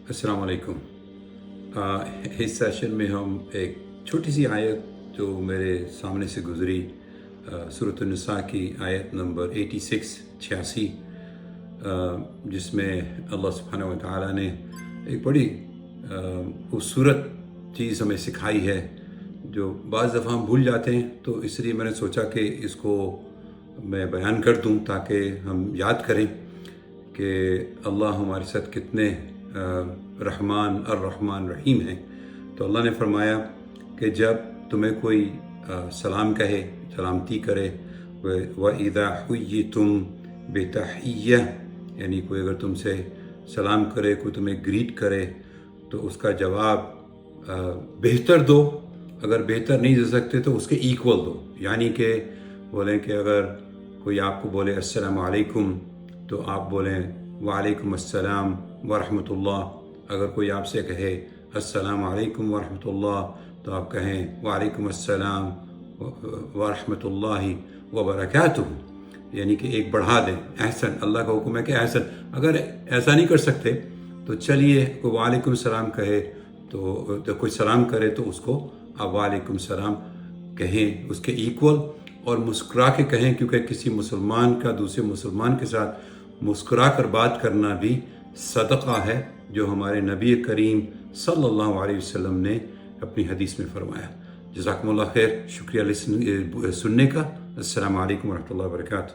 السلام علیکم۔ اس سیشن میں ہم ایک چھوٹی سی آیت جو میرے سامنے سے گزری، سورۃ النساء کی آیت نمبر 86 جس میں اللہ سبحانہ و تعالیٰ نے ایک بڑی خوبصورت چیز ہمیں سکھائی ہے جو بعض دفعہ ہم بھول جاتے ہیں، تو اس لیے میں نے سوچا کہ اس کو میں بیان کر دوں تاکہ ہم یاد کریں کہ اللہ ہمارے ساتھ کتنے رحمان الرحمن رحیم ہیں۔ تو اللہ نے فرمایا کہ جب تمہیں کوئی سلام کہے، سلامتی کرے، وَإِذَا حُيِّتُمْ بِتَحِيَّةٍ، یعنی کوئی اگر تم سے سلام کرے، کوئی تمہیں گریٹ کرے تو اس کا جواب بہتر دو، اگر بہتر نہیں دے سکتے تو اس کے ایکول دو، یعنی کہ بولیں کہ اگر کوئی آپ کو بولے السلام علیکم تو آپ بولیں وعلیکم السلام ورحمۃ اللہ۔ اگر کوئی آپ سے کہے السلام علیکم ورحمۃ اللہ تو آپ کہیں وعلیکم السلام ورحمۃ اللہ وبرکاتہ، یعنی کہ ایک بڑھا دیں۔ احسن، اللہ کا حکم ہے کہ احسن۔ اگر ایسا نہیں کر سکتے تو چلیے کوئی وعلیکم السلام کہے تو کوئی سلام کرے تو اس کو آپ وعلیکم السلام کہیں، اس کے ایکول، اور مسکرا کے کہیں، کیونکہ کسی مسلمان کا دوسرے مسلمان کے ساتھ مسکرا کر بات کرنا بھی صدقہ ہے، جو ہمارے نبی کریم صلی اللہ علیہ وسلم نے اپنی حدیث میں فرمایا۔ جزاکم اللہ خیر، شکریہ سننے کا۔ السلام علیکم ورحمۃ اللہ وبرکاتہ۔